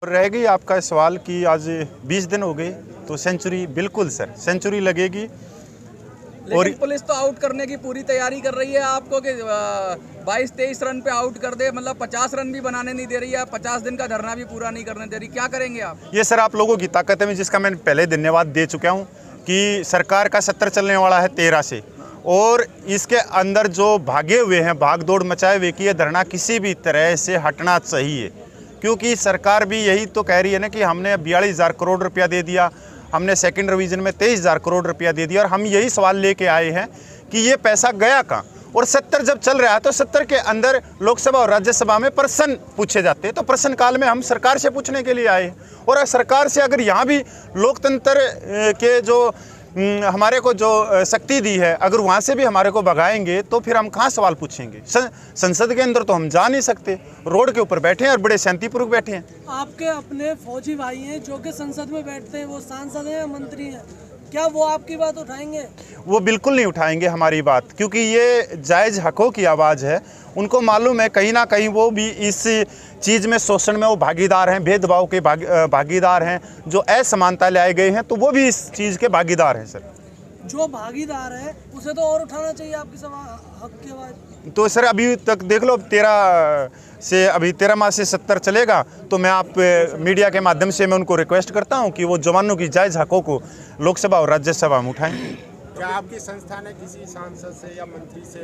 रह गई आपका सवाल कि आज 20 दिन हो गए तो सेंचुरी, बिल्कुल सर सेंचुरी लगेगी। लेकिन पुलिस तो आउट करने की पूरी तैयारी कर रही है आपको कि 22-23 रन पे आउट कर दे, मतलब 50 रन भी बनाने नहीं दे रही है, 50 दिन का धरना भी पूरा नहीं करने दे रही। क्या करेंगे आप? ये सर आप लोगों की ताकत है, जिसका मैं पहले धन्यवाद दे चुका हूँ कि सरकार का सत्र चलने वाला है 13 से, और इसके अंदर जो भागे हुए हैं, भाग दौड़ मचाए हुए कि ये धरना किसी भी तरह से हटना चाहिए, क्योंकि सरकार भी यही तो कह रही है ना कि हमने 42,000 करोड़ रुपया दे दिया, हमने सेकंड रिवीजन में 23,000 करोड़ रुपया दे दिया, और हम यही सवाल लेके आए हैं कि ये पैसा गया कहाँ। और 70 जब चल रहा है तो 70 के अंदर लोकसभा और राज्यसभा में प्रश्न पूछे जाते हैं, तो प्रश्न काल में हम सरकार से पूछने के लिए आए हैं। और सरकार से अगर यहाँ भी लोकतंत्र के जो हमारे को जो शक्ति दी है, अगर वहाँ से भी हमारे को भगाएंगे तो फिर हम कहाँ सवाल पूछेंगे। संसद के अंदर तो हम जा नहीं सकते, रोड के ऊपर बैठे हैं और बड़े शांतिपूर्वक बैठे हैं। आपके अपने फौजी भाई हैं जो कि संसद में बैठते हैं, वो सांसद हैं या मंत्री हैं, क्या वो आपकी बात उठाएंगे? वो बिल्कुल नहीं उठाएंगे हमारी बात, क्योंकि ये जायज़ हकों की आवाज़ है। उनको मालूम है कहीं ना कहीं वो भी इस चीज़ में, शोषण में वो भागीदार हैं, भेदभाव के भागीदार हैं, जो असमानता लाए गए हैं तो वो भी इस चीज़ के भागीदार हैं। सर जो भागीदार है उसे तो और उठाना चाहिए आपकी हक की आवाज़। तो सर अभी तक देख लो, 13 माह से 70 चलेगा, तो मैं आप मीडिया के माध्यम से मैं उनको रिक्वेस्ट करता हूं कि वो जवानों की जायज़ हकों को लोकसभा और राज्यसभा में उठाएं। क्या आपकी संस्था ने किसी सांसद से या मंत्री से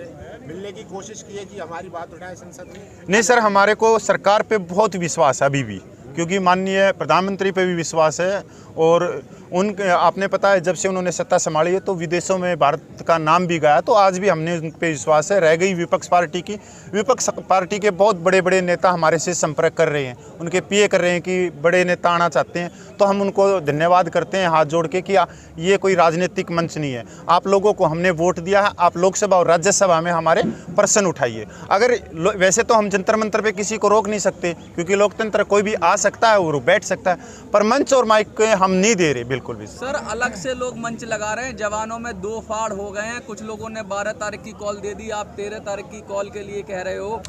मिलने की कोशिश की है कि हमारी बात उठाएं संसद में? नहीं सर, हमारे को सरकार पे बहुत विश्वास है अभी भी, क्योंकि माननीय प्रधानमंत्री पे भी विश्वास है, और आपने पता है जब से उन्होंने सत्ता संभाली है तो विदेशों में भारत का नाम भी गया, तो आज भी हमने उन पे विश्वास है। रह गई विपक्ष पार्टी की, विपक्ष पार्टी के बहुत बड़े बड़े नेता हमारे से संपर्क कर रहे हैं, उनके पीए कर रहे हैं कि बड़े नेता आना चाहते हैं, तो हम उनको धन्यवाद करते हैं हाथ जोड़ के कि ये कोई राजनीतिक मंच नहीं है, आप लोगों को हमने वोट दिया है, आप लोकसभा और राज्यसभा में हमारे प्रश्न उठाइए। अगर वैसे तो हम जंतर मंतर पे किसी को रोक नहीं सकते, क्योंकि लोकतंत्र कोई भी आ सकता है और बैठ सकता है, पर मंच और माइक हम नहीं दे रहे बिल्कुल भी। सर अलग से लोग मंच लगा रहे हैं, जवानों में 2 फाड़ हो गए हैं, कुछ लोगों ने 12 तारीख की कॉल दे दी, आप 13 तारीख की कॉल के लिए कह रहे हो,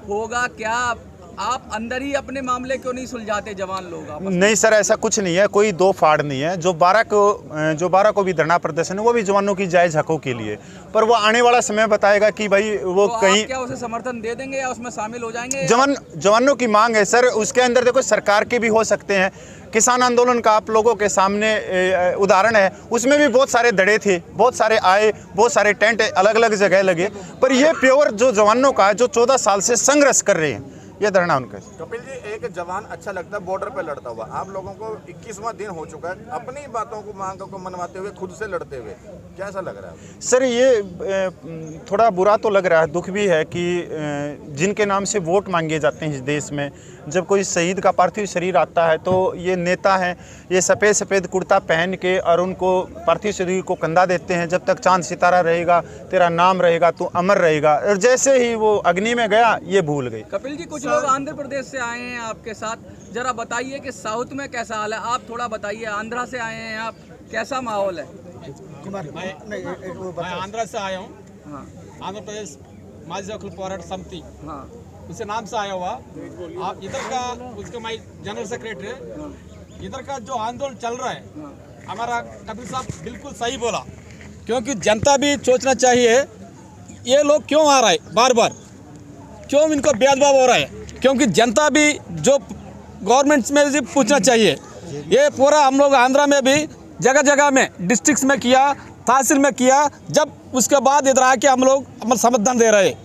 होगा क्या? आप अंदर ही अपने मामले क्यों नहीं सुलझाते जवान लोग आपस में? नहीं सर, ऐसा कुछ नहीं है, कोई 2 फाड़ नहीं है। जो 12 को भी धरना प्रदर्शन है वो भी जवानों की जायज़ हकों के लिए, पर वो आने वाला समय बताएगा कि भाई वो तो कहीं आप क्या उसे समर्थन दे देंगे या उसमें शामिल हो जाएंगे? जवानों की मांग है सर, उसके अंदर देखो सरकार के भी हो सकते हैं। किसान आंदोलन का आप लोगों के सामने उदाहरण है, उसमें भी बहुत सारे धड़े थे, बहुत सारे आए, बहुत सारे टेंट अलग अलग जगह लगे, पर ये प्योर जो जवानों का है, जो 14 साल से संघर्ष कर रहे हैं, ये धरना उनका। कपिल जी, एक जवान अच्छा लगता है बॉर्डर पे लड़ता हुआ, आप लोगों को 21वां दिन हो चुका है अपनी बातों को, मांगों को मनवाते हुए, खुद से लड़ते हुए, कैसा लग रहा है सर? ये थोड़ा बुरा तो लग रहा है, दुख भी है कि जिनके नाम से वोट मांगे जाते हैं इस देश में, जब कोई शहीद का पार्थिव शरीर आता है तो ये नेता हैं, ये सफ़ेद कुर्ता पहन के और उनको पार्थिव शरीर को कंधा देते हैं, जब तक चांद सितारा रहेगा तेरा नाम रहेगा तू अमर रहेगा, और जैसे ही वो अग्नि में गया ये भूल गई। कपिल जी, कुछ लोग आंध्र प्रदेश से आए हैं आपके साथ, जरा बताइए कि साउथ में कैसा हाल है, आप थोड़ा बताइए। आंध्रा से आए हैं आप, कैसा माहौल है? मैं आंध्रा से आया हूँ। हाँ। आंध्र प्रदेश माजी वकील पोराट समिति, हाँ। उसके नाम से आया हुआ। आप इधर का, उसका मैं जनरल सेक्रेटरी, इधर का जो आंदोलन चल रहा है, हमारा कपिल साहब बिल्कुल सही बोला, क्योंकि जनता भी सोचना चाहिए ये लोग क्यों आ रहा है बार बार, क्यों इनको भेदभाव हो रहा है, क्योंकि जनता भी जो गवर्नमेंट में भी पूछना चाहिए। ये पूरा हम लोग आंध्रा में भी जगह जगह में, डिस्ट्रिक्ट्स में किया, तहसील में किया, जब उसके बाद इधर आके हम लोग अपना समर्थन दे रहे हैं।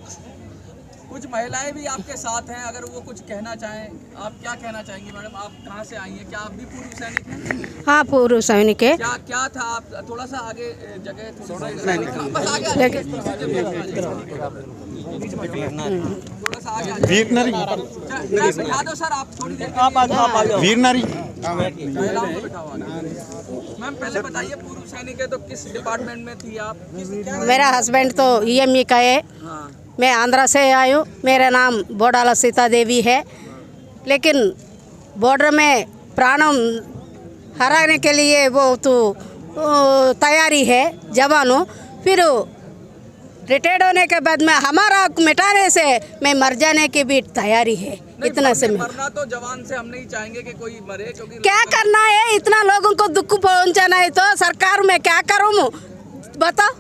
कुछ महिलाएं भी आपके साथ हैं, अगर वो कुछ कहना चाहें, आप क्या कहना चाहेंगी मैडम? आप कहाँ से आई हैं? क्या आप भी पूर्व सैनिक हैं? हाँ, पूर्व सैनिक है। क्या था? आप थोड़ा सा आगे जगह, थोड़ा सा आगे, वीर नारी, बिठा दो सर, आप थोड़ी देर वीर नारी। मैम पहले बताइए, पूर्व सैनिक है तो किस डिपार्टमेंट में थी आप? मेरा हस्बैंड तो EME का है। हाँ। मैं आंध्रा से आई हूँ, मेरा नाम बोडाला सीता देवी है, लेकिन बॉर्डर में प्राणों हराने के लिए वो तो तैयारी है जवानों, फिर रिटायर्ड होने के बाद में हमारा मिटाने से मैं मर जाने की भी तैयारी है। इतना से मरना तो जवान से हम नहीं चाहेंगे कि कोई मरे, क्योंकि क्या करना है, इतना लोगों को दुख पहुंचाना है तो सरकार में क्या करूँ बताओ,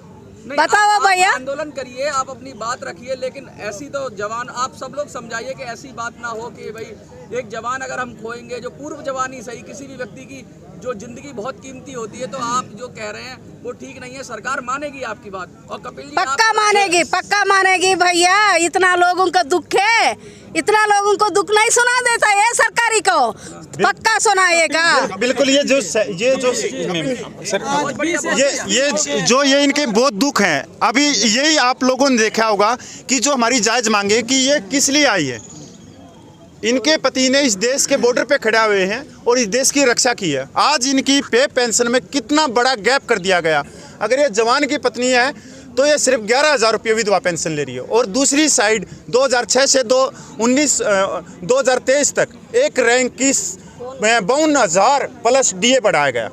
बताओ आप भैया। आंदोलन करिए, आप अपनी बात रखिए, लेकिन ऐसी तो जवान आप सब लोग समझाइए कि ऐसी बात ना हो कि भाई एक जवान अगर हम खोएंगे, जो पूर्व जवान ही सही, किसी भी व्यक्ति की जो जिंदगी बहुत कीमती होती है, तो आप जो कह रहे हैं वो ठीक नहीं है। सरकार मानेगी आपकी बात, और कपिल जी पक्का मानेगी, पक्का मानेगी भैया। इतना लोगों का दुख है, इतना लोगों को दुख नहीं सुना देता है सरकारी को, पक्का सुनाएगा। बिल्कुल। ये इनके बहुत दुख हैं। अभी यही आप लोगों ने देखा होगा कि जो हमारी जायज मांगे कि ये किस लिए आई है। इनके पति ने इस देश के बॉर्डर पे खड़े हुए हैं और इस देश की रक्षा की है। आज इनकी पे पेंशन में कितना बड़ा गैप कर दिया गया। अगर ये जवान की पत्नी है तो ये सिर्फ 11,000 रुपये विधवा पेंशन ले रही है, और दूसरी साइड 2006 से 2023 तक एक रैंक की 52,000 प्लस DA बढ़ाया गया।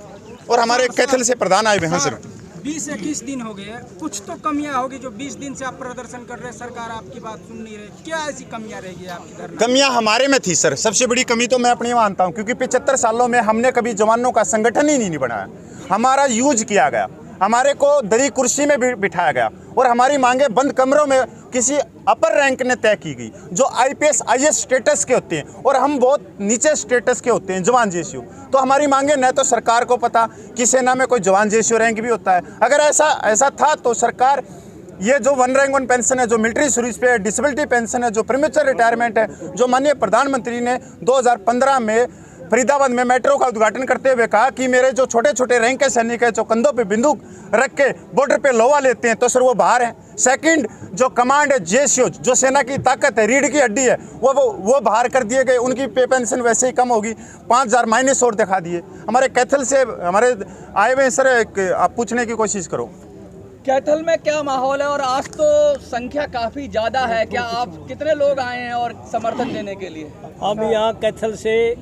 और हमारे कैथल से प्रधान आए हुए हैं सर। 20-21 दिन हो गए, कुछ तो कमियां होगी जो 20 दिन से आप प्रदर्शन कर रहे हैं, सरकार आपकी बात सुन नहीं रही। क्या ऐसी कमियां रहेगी आपकी धरना? कमियां हमारे में थी सर। सबसे बड़ी कमी तो मैं अपनी मानता हूं, क्योंकि 75 सालों में हमने कभी जवानों का संगठन ही नहीं बनाया। हमारा यूज किया गया, हमारे को दरी कुर्सी में बिठाया गया, और हमारी मांगे बंद कमरों में किसी अपर रैंक ने तय की गई, जो IPS IAS स्टेटस के होते हैं, और हम बहुत नीचे स्टेटस के होते हैं, जवान जेसीओ। तो हमारी मांगे न तो सरकार को पता कि सेना में कोई जवान जेसीओ रैंक भी होता है। अगर ऐसा था तो सरकार ये जो 1 रैंक 1 पेंशन है, जो मिलिट्री सर्विस पे है, डिसेबिलिटी पेंशन है, जो प्रीमेच्योर रिटायरमेंट है, जो माननीय प्रधानमंत्री ने 2015 में फरीदाबाद में मेट्रो का उद्घाटन करते हुए कहा कि मेरे जो छोटे छोटे रैंक के सैनिक है, जो कंधों पे बंदूक रख के बॉर्डर पे लोहा लेते हैं, तो सर वो बाहर हैं। सेकंड, जो कमांड है जेसीओ, जो सेना की ताकत है, रीढ़ की हड्डी है, वो बाहर कर दिए गए। उनकी पे पेंशन वैसे ही कम होगी, 5,000 माइनस और दिखा दिए। हमारे कैथल से हमारे आए हुए सर, आप पूछने की कोशिश करो कैथल में क्या माहौल है? और आज तो संख्या काफी ज्यादा है, क्या आप कितने लोग आए हैं और समर्थन देने के लिए? हम यहाँ कैथल से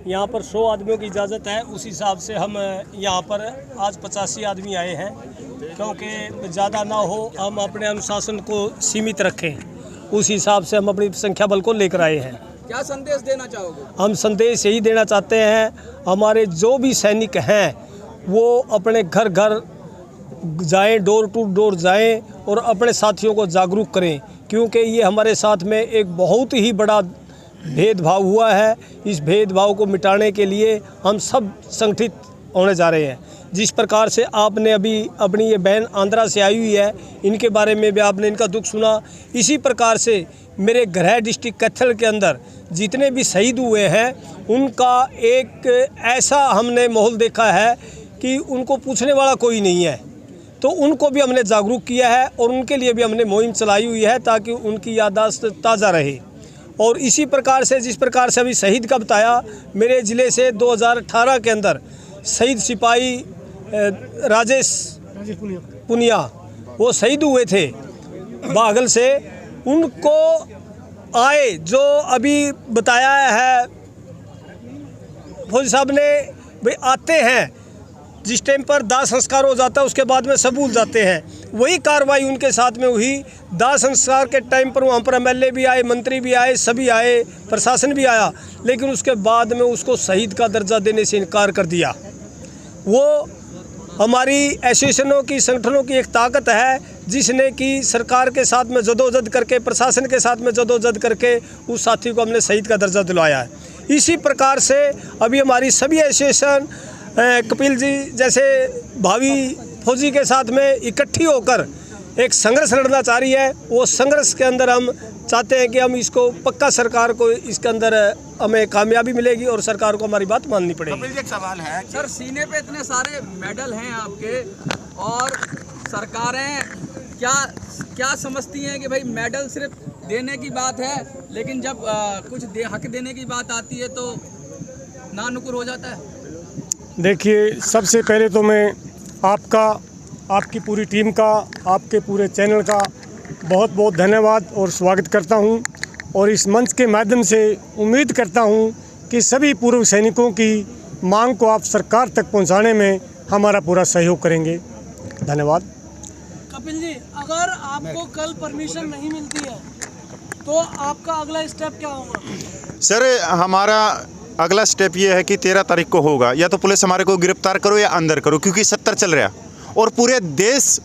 यहाँ पर 100 आदमियों की इजाज़त है, उस हिसाब से हम यहाँ पर आज 85 आदमी आए हैं, क्योंकि ज़्यादा ना हो, हम अपने अनुशासन को सीमित रखें, उस हिसाब से हम अपनी संख्या बल को लेकर आए हैं। क्या संदेश देना चाहोगे? हम संदेश यही देना चाहते हैं, हमारे जो भी सैनिक हैं वो अपने घर घर जाएं, डोर टू डोर जाएं और अपने साथियों को जागरूक करें, क्योंकि ये हमारे साथ में एक बहुत ही बड़ा भेदभाव हुआ है। इस भेदभाव को मिटाने के लिए हम सब संगठित होने जा रहे हैं। जिस प्रकार से आपने अभी अपनी ये बहन आंध्रा से आई हुई है, इनके बारे में भी आपने इनका दुख सुना, इसी प्रकार से मेरे गृह डिस्ट्रिक्ट कैथल के अंदर जितने भी शहीद हुए हैं, उनका एक ऐसा हमने माहौल देखा है कि उनको पूछने वाला कोई नहीं है। तो उनको भी हमने जागरूक किया है और उनके लिए भी हमने मुहिम चलाई हुई है, ताकि उनकी याददाश्त ताज़ा रहे। और इसी प्रकार से, जिस प्रकार से अभी शहीद का बताया, मेरे ज़िले से 2018 के अंदर शहीद सिपाही राजेश पुनिया वो शहीद हुए थे बागल से। उनको आए जो अभी बताया है फौजी साहब ने, भाई आते हैं, जिस टाइम पर दाह संस्कार हो जाता है उसके बाद में सब भूल जाते हैं। वही कार्रवाई उनके साथ में हुई। दाह संस्कार के टाइम पर वहाँ पर MLA भी आए, मंत्री भी आए, सभी आए, प्रशासन भी आया, लेकिन उसके बाद में उसको शहीद का दर्जा देने से इनकार कर दिया। वो हमारी एसोसिएशनों की, संगठनों की एक ताकत है, जिसने कि सरकार के साथ में जदोजहद करके, प्रशासन के साथ में जदोजहद करके उस साथी को हमने शहीद का दर्जा दिलवाया है। इसी प्रकार से अभी हमारी सभी एसोसिएशन कपिल जी जैसे भावी फौजी के साथ में इकट्ठी होकर एक संघर्ष लड़ना चाह रही है। वो संघर्ष के अंदर हम चाहते हैं कि हम इसको पक्का, सरकार को इसके अंदर हमें कामयाबी मिलेगी और सरकार को हमारी बात माननी पड़ेगी। कपिल जी, एक सवाल है सर, सीने पे इतने सारे मेडल हैं आपके, और सरकारें क्या समझती हैं कि भाई मेडल सिर्फ देने की बात है, लेकिन जब कुछ हक देने की बात आती है तो नानुकुर हो जाता है? देखिए, सबसे पहले तो मैं आपका, आपकी पूरी टीम का, आपके पूरे चैनल का बहुत बहुत धन्यवाद और स्वागत करता हूं, और इस मंच के माध्यम से उम्मीद करता हूं कि सभी पूर्व सैनिकों की मांग को आप सरकार तक पहुंचाने में हमारा पूरा सहयोग करेंगे। धन्यवाद। कपिल जी, अगर आपको कल परमिशन नहीं मिलती है तो आपका अगला स्टेप क्या होगा? सर हमारा अगला स्टेप ये है कि 13 तारीख को होगा, या तो पुलिस हमारे को गिरफ्तार करो या अंदर करो, क्योंकि 70 चल रहा और पूरे देश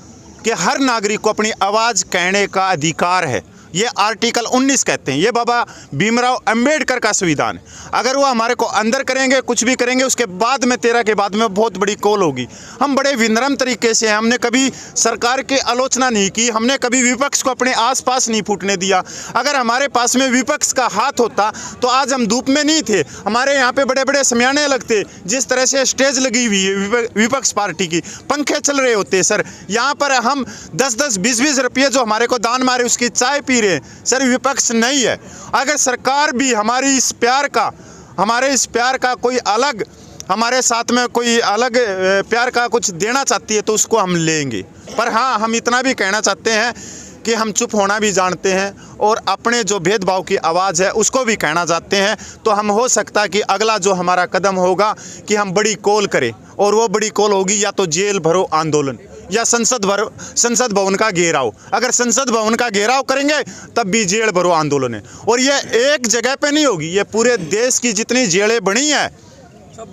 के हर नागरिक को अपनी आवाज़ कहने का अधिकार है। ये आर्टिकल 19 कहते हैं, ये बाबा भीमराव अंबेडकर का संविधान है। अगर वो हमारे को अंदर करेंगे, कुछ भी करेंगे, उसके बाद में 13 के बाद में बहुत बड़ी कॉल होगी। हम बड़े विनम्र तरीके से, हमने कभी सरकार की आलोचना नहीं की, हमने कभी विपक्ष को अपने आसपास नहीं फूटने दिया। अगर हमारे पास में विपक्ष का हाथ होता तो आज हम धूप में नहीं थे। हमारे यहाँ पे बड़े बड़े समियाने लगते, जिस तरह से स्टेज लगी हुई है विपक्ष पार्टी की, पंखे चल रहे होते सर। यहाँ पर हम 10-10, 20-20 रुपये जो हमारे को दान मारे उसकी चाय पी रहे सर, विपक्ष नहीं है। अगर सरकार भी हमारे इस प्यार का कोई अलग, हमारे साथ में कोई अलग प्यार का कुछ देना चाहती है तो उसको हम लेंगे। पर हाँ, हम इतना भी कहना चाहते हैं कि हम चुप होना भी जानते हैं और अपने जो भेदभाव की आवाज़ है उसको भी कहना चाहते हैं। तो हम हो सकता है कि अगला जो हमारा कदम होगा कि हम बड़ी कॉल करें, और वो बड़ी कॉल होगी या तो जेल भरो आंदोलन या संसद भवन का घेराव। अगर संसद भवन का घेराव करेंगे तब भी जेल भरो आंदोलन है। और ये एक जगह पे नहीं होगी, ये पूरे देश की जितनी जेलें बनी है सब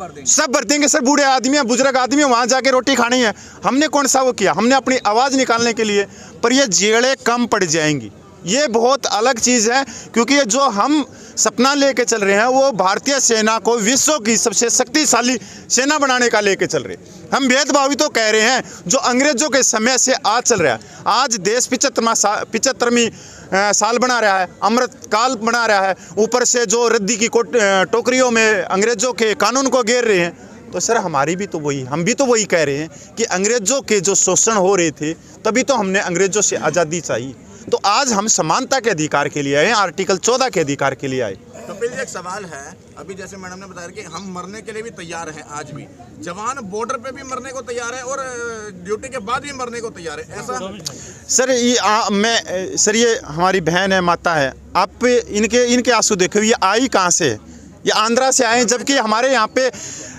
भर देंगे सर। बूढ़े आदमी हैं, बुजुर्ग आदमी हैं, वहाँ जाके रोटी खानी है। हमने कौन सा वो किया, हमने अपनी आवाज़ निकालने के लिए। पर ये जेलें कम पड़ जाएंगी, ये बहुत अलग चीज़ है। क्योंकि ये जो हम सपना लेके चल रहे हैं वो भारतीय सेना को विश्व की सबसे शक्तिशाली सेना बनाने का लेके चल रहे हैं। हम भेदभावी तो कह रहे हैं जो अंग्रेजों के समय से आज चल रहा है। आज देश 75वीं साल बना रहा है, अमृत काल बना रहा है। ऊपर से जो रद्दी की टोकरियों में अंग्रेजों के कानून को घेर रहे हैं। तो सर हमारी भी तो वही, हम भी तो वही कह रहे हैं कि अंग्रेजों के जो शोषण हो रहे थे तभी तो हमने अंग्रेजों से आज़ादी चाहिए। तो आज हम समानता के अधिकार के लिए आए, आर्टिकल 14 के अधिकार के लिए आए। कपिल जी, एक सवाल है, अभी जैसे मैडम ने बताया कि हम मरने के लिए भी तैयार हैं। आज भी जवान बॉर्डर पे भी मरने को तैयार है और ड्यूटी के बाद भी मरने को तैयार है, ऐसा सर ये हमारी बहन है, माता है। आप इनके आंसू देखो, ये आई कहाँ से? ये आंध्रा से आए। जबकि हमारे यहाँ पे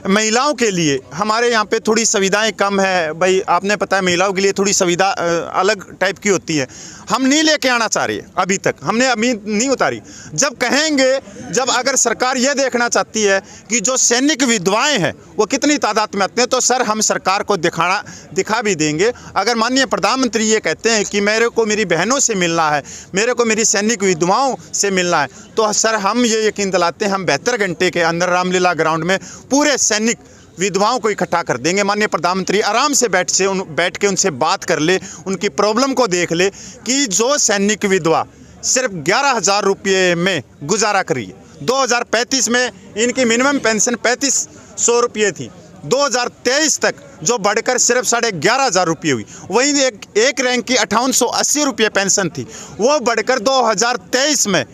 महिलाओं के लिए, हमारे यहाँ पे थोड़ी सुविधाएं कम है भाई। आपने पता है महिलाओं के लिए थोड़ी सुविधा अलग टाइप की होती है। हम नहीं लेके आना चाह रही है, अभी तक हमने अभी नहीं उतारी। जब कहेंगे, जब अगर सरकार ये देखना चाहती है कि जो सैनिक विधवाएं हैं वो कितनी तादाद में आते हैं, तो सर हम सरकार को दिखा भी देंगे। अगर माननीय प्रधानमंत्री ये कहते हैं कि मेरे को मेरी बहनों से मिलना है, मेरे को मेरी सैनिक विधवाओं से मिलना है, तो सर हम ये यकीन दिलाते हैं हम 72 घंटे के अंदर रामलीला ग्राउंड में पूरे सैनिक विधवाओं को इकट्ठा कर देंगे। माननीय प्रधानमंत्री आराम से बैठ के उनसे बात कर ले, उनकी प्रॉब्लम को देख ले कि जो सैनिक विधवा सिर्फ 11,000 रुपये में गुजारा करी है। 2035 में इनकी मिनिमम पेंशन 3500 रुपये थी, 2023 तक जो बढ़कर सिर्फ 11,500 रुपये हुई। वहीं एक रैंक की 5880 रुपये पेंशन थी, वो बढ़कर 2023 में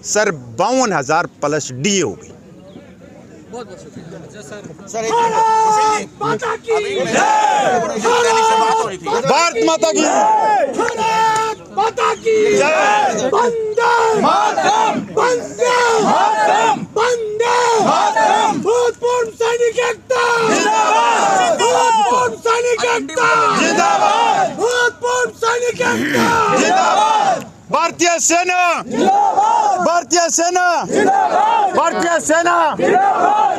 सर 52,000 प्लस डी हो गई। बहुत बहुत शुक्रिया सर। भारत माता की जय। वंदे मातरम, वंदे मातरम, वंदे मातरम। भूतपूर्व सैनिक एकता जिंदाबाद, भूतपूर्व सैनिक एकता जिंदाबाद, भूतपूर्व सैनिक एकता जिंदाबाद। भारतीय सेना जिंदाबाद, भारतीय सेना जिंदाबाद, भारतीय सेना जिंदाबाद।